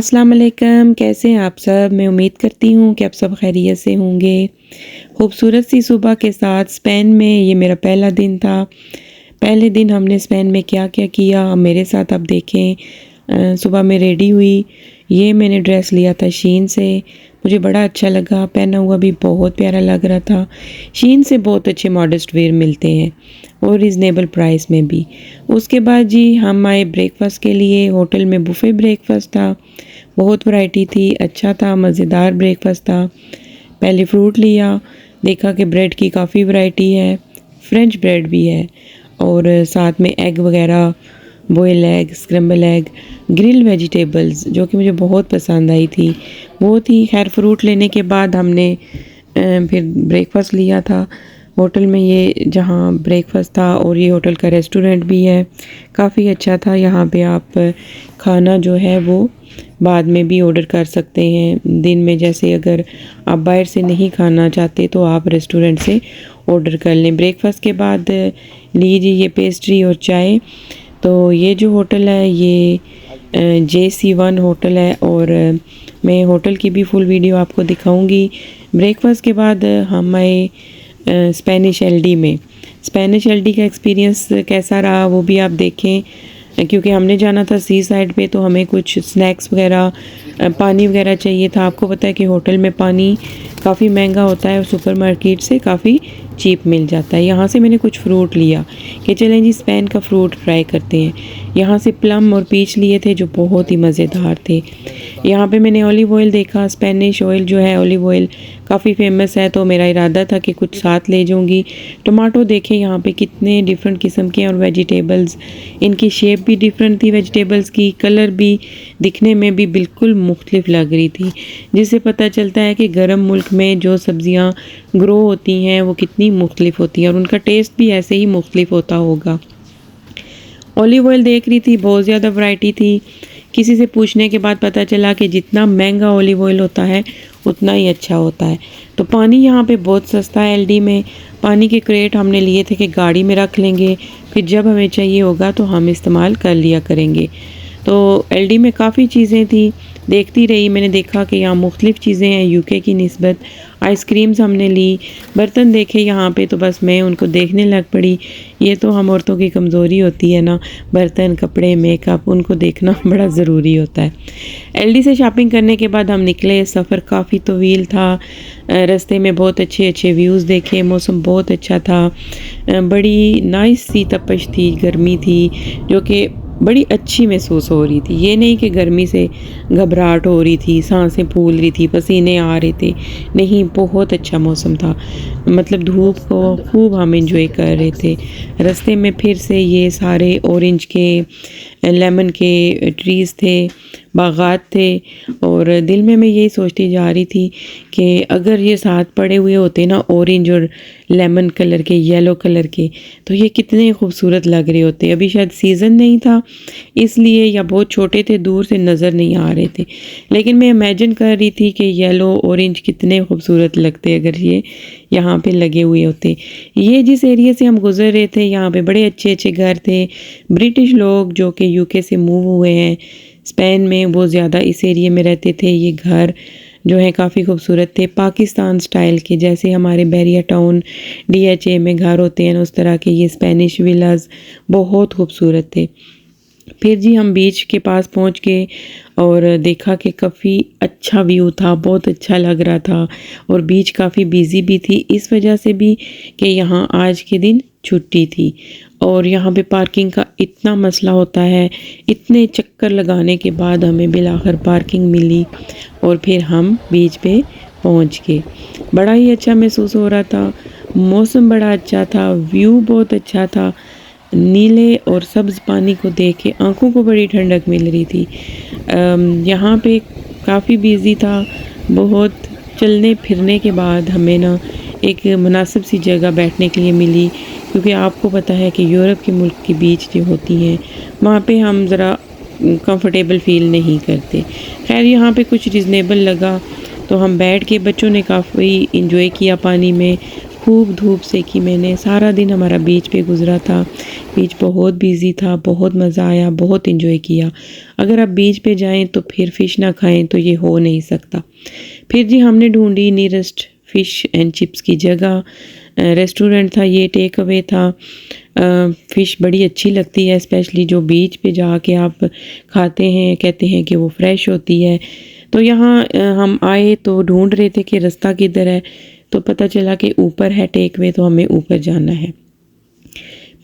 अस्सलाम वालेकुम, कैसे हैं आप सब? मैं उम्मीद करती हूँ कि आप सब खैरियत से होंगे। खूबसूरत सी सुबह के साथ स्पेन में ये मेरा पहला दिन था। पहले दिन हमने स्पेन में क्या-क्या किया मेरे साथ आप देखें। सुबह मैं रेडी हुई, ये मैंने ड्रेस लिया था शीन से, मुझे बड़ा अच्छा लगा, पहना हुआ भी बहुत प्यारा लग रहा था। शीन से बहुत अच्छे मॉडेस्ट वेयर मिलते हैं और रीज़नेबल प्राइस में भी। उसके बाद जी हम आए ब्रेकफ़ास्ट के लिए, होटल में बुफ़े ब्रेकफ़ास्ट था, बहुत वैरायटी थी, अच्छा था, मज़ेदार ब्रेकफ़ास्ट था। पहले फ्रूट लिया, देखा कि ब्रेड की काफ़ी वैरायटी है, फ्रेंच ब्रेड भी है और साथ में एग वगैरह, boil egg, scramble egg, grill vegetables जो कि मुझे बहुत पसंद आई थी, वो थी। खैर फ्रूट लेने के बाद हमने फिर ब्रेकफ़ास्ट लिया था होटल में, ये जहाँ ब्रेकफ़ास्ट था और ये होटल का रेस्टोरेंट भी है, काफ़ी अच्छा था। यहाँ पे आप खाना जो है वो बाद में भी ऑर्डर कर सकते हैं। दिन में जैसे अगर आप बाहर से नहीं खाना चाहते तो आप रेस्टोरेंट से ऑर्डर कर लें। ब्रेकफ़ास्ट के बाद लीजिए ये पेस्ट्री और चाय। तो ये जो होटल है ये JC1 होटल है और मैं होटल की भी फुल वीडियो आपको दिखाऊंगी। ब्रेकफ़ास्ट के बाद हम आए स्पेनिश LD में। स्पेनिश LD का एक्सपीरियंस कैसा रहा वो भी आप देखें, क्योंकि हमने जाना था सी साइड पे तो हमें कुछ स्नैक्स वगैरह पानी वगैरह चाहिए था। आपको पता है कि होटल में पानी काफ़ी महंगा होता है और सुपरमार्केट से काफ़ी चीप मिल जाता है। यहाँ से मैंने कुछ फ्रूट लिया कि चलें जी स्पेन का फ्रूट ट्राई करते हैं। यहाँ से प्लम और पीच लिए थे जो बहुत ही मज़ेदार थे। यहाँ पे मैंने ऑलिव ऑयल देखा, स्पेनिश ऑयल जो है ऑलिव ऑयल काफ़ी फेमस है, तो मेरा इरादा था कि कुछ साथ ले जाऊँगी। टमाटो देखें यहाँ पे कितने डिफरेंट किस्म के और वेजिटेबल्स, इनकी शेप भी डिफरेंट थी वेजिटेबल्स की, कलर भी दिखने में भी बिल्कुल मुख्तलिफ लग रही थी, जिससे पता चलता है कि गर्म मुल्क में जो सब्ज़ियाँ ग्रो होती हैं वो कितनी मुख्तलिफ होती हैं और उनका टेस्ट भी ऐसे ही मुख्तलिफ होता होगा। ऑलिव ऑयल देख रही थी, बहुत ज़्यादा वैरायटी थी। किसी से पूछने के बाद पता चला कि जितना महंगा ऑलिव ऑयल होता है उतना ही अच्छा होता है। तो पानी यहाँ पे बहुत सस्ता है LD में। पानी के क्रेट हमने लिए थे कि गाड़ी में रख लेंगे, फिर जब हमें चाहिए होगा तो हम इस्तेमाल कर लिया करेंगे। तो LD में काफ़ी चीज़ें थी, देखती रही, मैंने देखा कि यहाँ मुख्तलिफ़ चीज़ें हैं UK की निस्बत। आइसक्रीम्स हमने ली, बर्तन देखे यहाँ पे तो बस मैं उनको देखने लग पड़ी। ये तो हम औरतों की कमज़ोरी होती है ना, बर्तन, कपड़े, मेकअप, उनको देखना बड़ा ज़रूरी होता है। LD से शॉपिंग करने के बाद हम निकले, सफ़र काफ़ी तवील था। रास्ते में बहुत अच्छे अच्छे व्यूज़ देखे, मौसम बहुत अच्छा था, बड़ी नाइस सी तपश थी, गर्मी थी जो कि बड़ी अच्छी महसूस हो रही थी। ये नहीं कि गर्मी से घबराहट हो रही थी, सांसें फूल रही थी, पसीने आ रहे थे, नहीं, बहुत अच्छा मौसम था। मतलब धूप को खूब हम एंजॉय कर रहे थे। रास्ते में फिर से ये सारे ऑरेंज के, लेमन के ट्रीज़ थे, बागात थे और दिल में मैं यही सोचती जा रही थी कि अगर ये साथ पड़े हुए होते ना ऑरेंज और लेमन कलर के, येलो कलर के, तो ये कितने खूबसूरत लग रहे होते। अभी शायद सीज़न नहीं था इसलिए, या बहुत छोटे थे, दूर से नज़र नहीं आ रहे थे, लेकिन मैं इमेजिन कर रही थी कि येलो ऑरेंज कितने खूबसूरत लगते अगर ये यहाँ पे लगे हुए होते। ये जिस एरिया से हम गुज़र रहे थे यहाँ पे बड़े अच्छे अच्छे घर थे। ब्रिटिश लोग जो कि UK से मूव हुए हैं स्पेन में, वो ज़्यादा इस एरिया में रहते थे। ये घर जो है काफ़ी खूबसूरत थे, पाकिस्तान स्टाइल के, जैसे हमारे बैरिया टाउन DHA में घर होते हैं उस तरह के ये स्पेनिश विलाज बहुत खूबसूरत थे। फिर जी हम बीच के पास पहुंच गए और देखा कि काफ़ी अच्छा व्यू था, बहुत अच्छा लग रहा था और बीच काफ़ी बिज़ी भी थी, इस वजह से भी कि यहाँ आज के दिन छुट्टी थी और यहाँ पे पार्किंग का इतना मसला होता है। इतने चक्कर लगाने के बाद हमें बिलाखिर पार्किंग मिली और फिर हम बीच पे पहुँच गए। बड़ा ही अच्छा महसूस हो रहा था, मौसम बड़ा अच्छा था, व्यू बहुत अच्छा था। नीले और सब्ज़ पानी को देख के आँखों को बड़ी ठंडक मिल रही थी। यहाँ पे काफ़ी बिज़ी था, बहुत चलने फिरने के बाद हमें ना एक मुनासिब सी जगह बैठने के लिए मिली, क्योंकि आपको पता है कि यूरोप के मुल्क की बीच जो होती हैं वहाँ पे हम ज़रा कंफर्टेबल फ़ील नहीं करते। खैर यहाँ पे कुछ रीज़नेबल लगा तो हम बैठ के, बच्चों ने काफ़ी इंजॉय किया, पानी में खूब धूप सेकी मैंने, सारा दिन हमारा बीच पे गुजरा था। बीच बहुत बिजी था, बहुत मज़ा आया, बहुत इन्जॉय किया। अगर आप बीच पे जाएं तो फिर फ़िश ना खाएं तो ये हो नहीं सकता। फिर जी हमने ढूंढी नियरेस्ट फ़िश एंड चिप्स की जगह। रेस्टोरेंट था ये, टेक अवे था। फ़िश बड़ी अच्छी लगती है, स्पेशली जो बीच पे जाके आप खाते हैं, कहते हैं कि वो फ्रेश होती है। तो यहाँ हम आए तो ढूंढ रहे थे कि रास्ता किधर है, तो पता चला कि ऊपर है टेक वे, तो हमें ऊपर जाना है।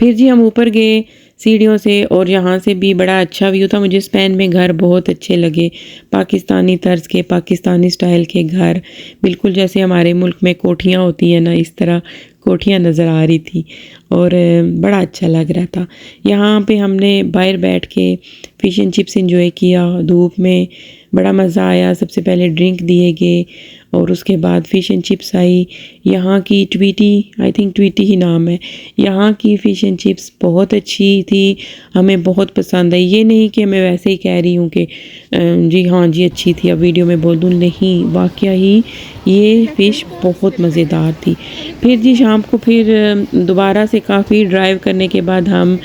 फिर जी हम ऊपर गए सीढ़ियों से, और यहाँ से भी बड़ा अच्छा व्यू था। मुझे स्पेन में घर बहुत अच्छे लगे, पाकिस्तानी तर्ज के, पाकिस्तानी स्टाइल के घर, बिल्कुल जैसे हमारे मुल्क में कोठियाँ होती हैं ना, इस तरह कोठियाँ नज़र आ रही थी, और बड़ा अच्छा लग रहा था। यहाँ पे हमने बाहर बैठ के फ़िश एंड चिप्स एंजॉय किया धूप में, बड़ा मज़ा आया। सबसे पहले ड्रिंक दिए गए और उसके बाद फ़िश एंड चिप्स आई। यहाँ की ट्वीटी, आई थिंक ट्वीटी ही नाम है, यहाँ की फ़िश एंड चिप्स बहुत अच्छी थी, हमें बहुत पसंद आई। ये नहीं कि मैं वैसे ही कह रही हूँ कि जी हाँ जी अच्छी थी, अब वीडियो में बोल दूँ, नहीं, वाकया ही ये फ़िश बहुत मज़ेदार थी। फिर जी शाम को फिर दोबारा से काफ़ी ड्राइव करने के बाद हम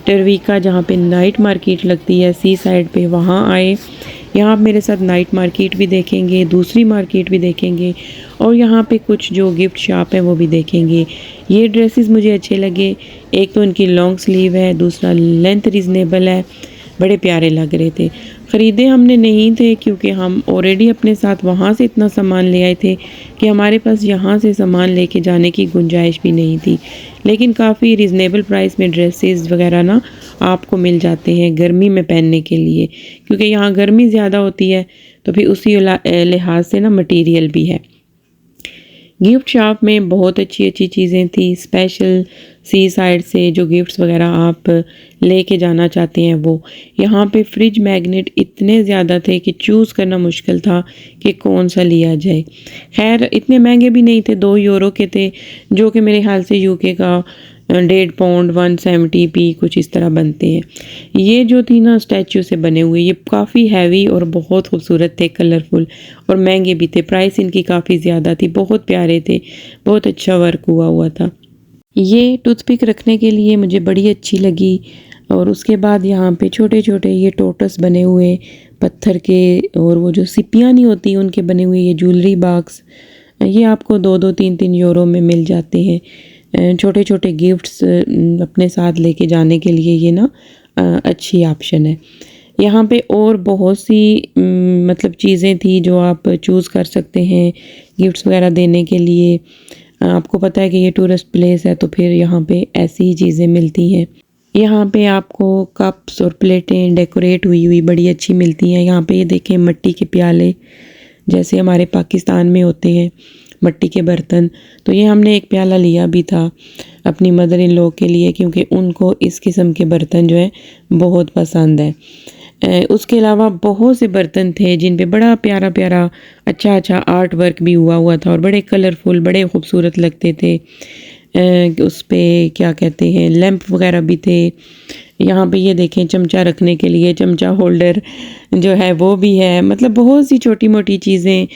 टरवीका, जहाँ पे नाइट मार्केट लगती है सी साइड पे, वहाँ आए। यहाँ आप मेरे साथ नाइट मार्केट भी देखेंगे, दूसरी मार्केट भी देखेंगे, और यहाँ पे कुछ जो गिफ्ट शॉप है वो भी देखेंगे। ये ड्रेसेस मुझे अच्छे लगे, एक तो इनकी लॉन्ग स्लीव है, दूसरा लेंथ रिजनेबल है, बड़े प्यारे लग रहे थे। ख़रीदे हमने नहीं थे क्योंकि हम ऑलरेडी अपने साथ वहाँ से इतना सामान ले आए थे कि हमारे पास यहाँ से सामान लेके जाने की गुंजाइश भी नहीं थी। लेकिन काफ़ी रिजनेबल प्राइस में ड्रेसेस वगैरह ना आपको मिल जाते हैं गर्मी में पहनने के लिए, क्योंकि यहाँ गर्मी ज़्यादा होती है, तो फिर उसी लिहाज से ना मटेरियल भी है। गिफ्ट शॉप में बहुत अच्छी अच्छी चीज़ें थी, स्पेशल सी साइड से जो गिफ्ट्स वगैरह आप लेके जाना चाहते हैं वो। यहाँ पे फ्रिज मैग्नेट इतने ज़्यादा थे कि चूज़ करना मुश्किल था कि कौन सा लिया जाए। खैर इतने महंगे भी नहीं थे, 2 यूरो के थे, जो कि मेरे ख्याल से यूके का 1.5 पाउंड 170p कुछ इस तरह बनते हैं। ये जो थी ना स्टैचू से बने हुए, ये काफ़ी हैवी और बहुत खूबसूरत थे, कलरफुल, और महंगे भी थे। प्राइस इनकी काफ़ी ज़्यादा थी, बहुत प्यारे थे, बहुत अच्छा वर्क हुआ हुआ था। ये टूथपिक रखने के लिए मुझे बड़ी अच्छी लगी। और उसके बाद यहाँ पे छोटे छोटे ये टोटस बने हुए पत्थर के, और वो जो सिपियाँ नहीं होती उनके बने हुए ये ज्वेलरी बॉक्स, ये आपको 2-2 3-3 यूरो में मिल जाते हैं। छोटे छोटे गिफ्ट्स अपने साथ लेके जाने के लिए ये ना अच्छी ऑप्शन है। यहाँ पे और बहुत सी मतलब चीज़ें थी जो आप चूज़ कर सकते हैं गिफ्ट्स वगैरह देने के लिए। आपको पता है कि ये टूरिस्ट प्लेस है, तो फिर यहाँ पे ऐसी ही चीज़ें मिलती हैं। यहाँ पे आपको कप्स और प्लेटें डेकोरेट हुई हुई बड़ी अच्छी मिलती हैं। यहाँ पे ये देखें मिट्टी के प्याले, जैसे हमारे पाकिस्तान में होते हैं मिट्टी के बर्तन। तो ये हमने एक प्याला लिया भी था अपनी मदर इन लॉ के लिए, क्योंकि उनको इस किस्म के बर्तन जो है बहुत पसंद है। उसके अलावा बहुत से बर्तन थे जिन पे बड़ा प्यारा प्यारा अच्छा अच्छा आर्ट वर्क भी हुआ हुआ था, और बड़े कलरफुल, बड़े खूबसूरत लगते थे। उस पे क्या कहते हैं, लैंप वगैरह भी थे। यहाँ पे ये देखें चमचा रखने के लिए चमचा होल्डर जो है वो भी है। मतलब बहुत सी छोटी मोटी चीज़ें,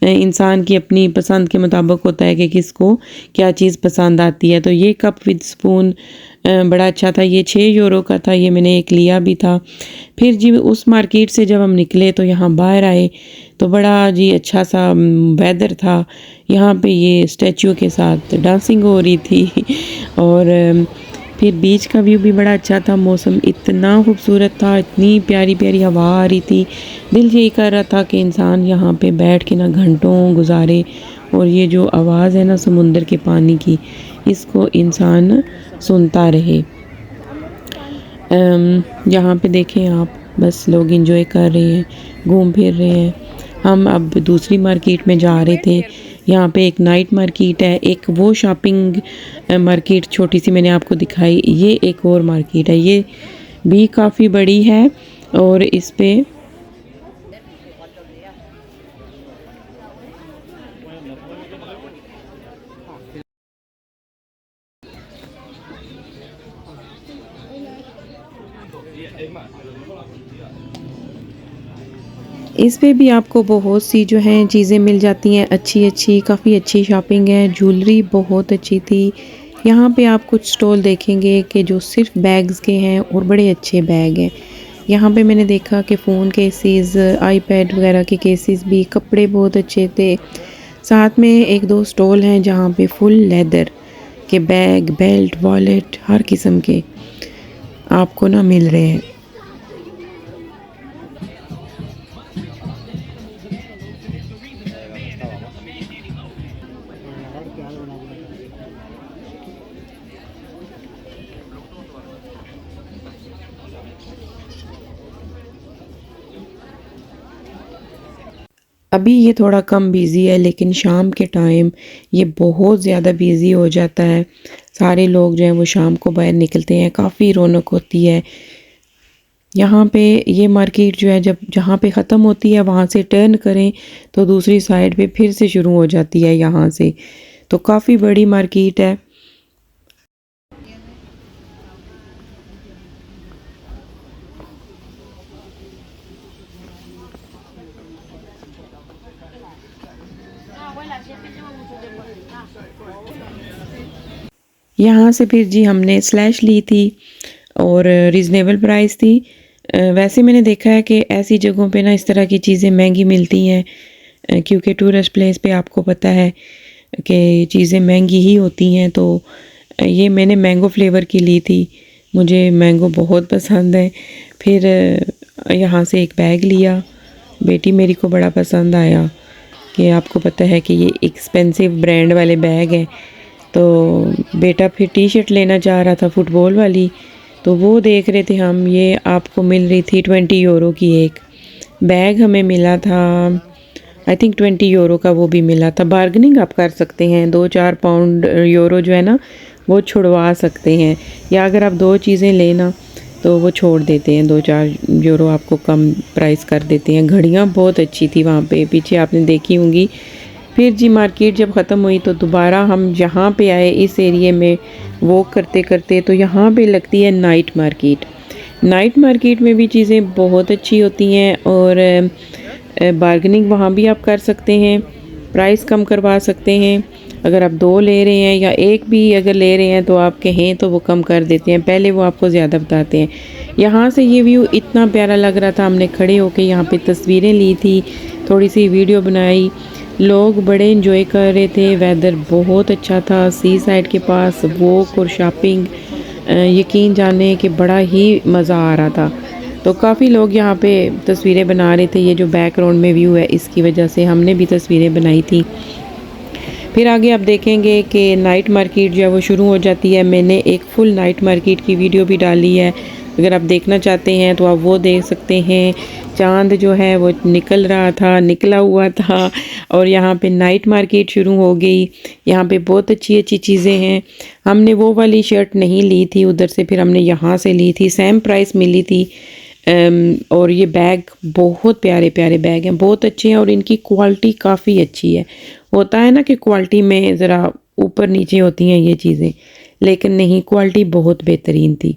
इंसान की अपनी पसंद के मुताबिक होता है कि किसको क्या चीज़ पसंद आती है। तो ये कप विद स्पून बड़ा अच्छा था, ये 6 यूरो का था, ये मैंने एक लिया भी था। फिर जी उस मार्केट से जब हम निकले तो यहाँ बाहर आए तो बड़ा जी अच्छा सा वेदर था। यहाँ पे ये स्टैचू के साथ डांसिंग हो रही थी और फिर बीच का व्यू भी बड़ा अच्छा था। मौसम इतना खूबसूरत था, इतनी प्यारी प्यारी हवा आ रही थी, दिल यही कर रहा था कि इंसान यहाँ पे बैठ के ना घंटों गुजारे, और ये जो आवाज़ है ना समुंदर के पानी की, इसको इंसान सुनता रहे। यहाँ पे देखें आप, बस लोग एंजॉय कर रहे हैं, घूम फिर रहे हैं। हम अब दूसरी मार्केट में जा रहे थे। यहाँ पे एक नाइट मार्केट है, एक वो शॉपिंग मार्केट छोटी सी मैंने आपको दिखाई, ये एक और मार्केट है, ये भी काफ़ी बड़ी है, और इस पे इस पे भी आपको बहुत सी जो हैं चीज़ें मिल जाती हैं अच्छी काफ़ी अच्छी शॉपिंग है। ज्वेलरी बहुत अच्छी थी। यहाँ पे आप कुछ स्टॉल देखेंगे कि जो सिर्फ बैग्स के हैं और बड़े अच्छे बैग हैं। यहाँ पे मैंने देखा कि फ़ोन केसेस, आईपैड वगैरह के केसेस भी, कपड़े बहुत अच्छे थे। साथ में एक दो स्टॉल हैं जहाँ पे फुल लेदर के बैग, बेल्ट, वॉलेट हर किस्म के आपको ना मिल रहे हैं। अभी ये थोड़ा कम बिज़ी है लेकिन शाम के टाइम ये बहुत ज़्यादा बिज़ी हो जाता है। सारे लोग जो हैं वो शाम को बाहर निकलते हैं, काफ़ी रौनक होती है। यहाँ पे ये मार्केट जो है जब जहाँ पे ख़त्म होती है वहाँ से टर्न करें तो दूसरी साइड पे फिर से शुरू हो जाती है यहाँ से। तो काफ़ी बड़ी मार्केट है। यहाँ से फिर जी हमने स्लैश ली थी और रीज़नेबल प्राइस थी। वैसे मैंने देखा है कि ऐसी जगहों पे ना इस तरह की चीज़ें महंगी मिलती हैं क्योंकि टूरिस्ट प्लेस पे आपको पता है कि चीज़ें महंगी ही होती हैं। तो ये मैंने मैंगो फ्लेवर की ली थी, मुझे मैंगो बहुत पसंद है। फिर यहाँ से एक बैग लिया, बेटी मेरी को बड़ा पसंद आया कि आपको पता है कि ये एक्सपेंसिव ब्रांड वाले बैग हैं। तो बेटा फिर टी शर्ट लेना चाह रहा था फुटबॉल वाली, तो वो देख रहे थे हम। ये आपको मिल रही थी 20 यूरो की एक। बैग हमें मिला था आई थिंक 20 यूरो का, वो भी मिला था। बार्गेनिंग आप कर सकते हैं, 2-4 पाउंड यूरो जो है ना वो छुड़वा सकते हैं, या अगर आप दो चीज़ें लेना तो वो छोड़ देते हैं, 2-4 यूरो आपको कम प्राइस कर देते हैं। घड़ियाँ बहुत अच्छी थी वहाँ पे, पीछे आपने देखी होंगी। फिर जी मार्केट जब ख़त्म हुई तो दोबारा हम यहाँ पे आए इस एरिए में वॉक करते करते, तो यहाँ पे लगती है नाइट मार्केट। नाइट मार्केट में भी चीज़ें बहुत अच्छी होती हैं और बार्गेनिंग वहाँ भी आप कर सकते हैं, प्राइस कम करवा सकते हैं। अगर आप दो ले रहे हैं या एक भी अगर ले रहे हैं तो आप कहें तो वो कम कर देते हैं, पहले वो आपको ज़्यादा बताते हैं। यहाँ से ये व्यू इतना प्यारा लग रहा था, हमने खड़े होके यहाँ पे तस्वीरें ली थी, थोड़ी सी वीडियो बनाई। लोग बड़े इंजॉय कर रहे थे, वेदर बहुत अच्छा था, सी साइड के पास वॉक और शॉपिंग, यकीन जाने कि बड़ा ही मज़ा आ रहा था। तो काफ़ी लोग यहाँ पे तस्वीरें बना रहे थे। ये जो बैकग्राउंड में व्यू है इसकी वजह से हमने भी तस्वीरें बनाई थी। फिर आगे आप देखेंगे कि नाइट मार्केट जो है वो शुरू हो जाती है। मैंने एक फुल नाइट मार्केट की वीडियो भी डाली है, अगर आप देखना चाहते हैं तो आप वो देख सकते हैं। चांद जो है वो निकला हुआ था और यहाँ पे नाइट मार्केट शुरू हो गई। यहाँ पे बहुत अच्छी अच्छी चीज़ें हैं। हमने वो वाली शर्ट नहीं ली थी उधर से, फिर हमने यहाँ से ली थी, सेम प्राइस मिली थी। और ये बैग बहुत प्यारे प्यारे बैग हैं, बहुत अच्छे हैं और इनकी क्वालिटी काफ़ी अच्छी है। होता है ना कि क्वालिटी में ज़रा ऊपर नीचे होती हैं ये चीज़ें, लेकिन नहीं, क्वालिटी बहुत बेहतरीन थी।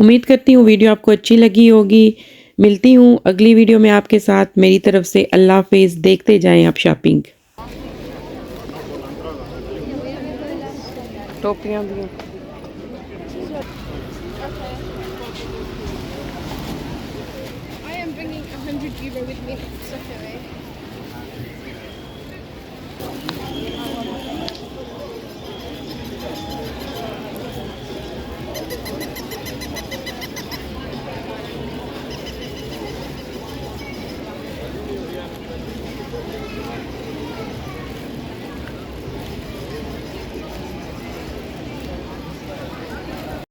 उम्मीद करती हूँ वीडियो आपको अच्छी लगी होगी। मिलती हूँ अगली वीडियो में आपके साथ। मेरी तरफ से अल्लाह हाफिज़। देखते जाएं आप शॉपिंग। टोपियाँ भी I am bringing 100 euro with me. Such a way.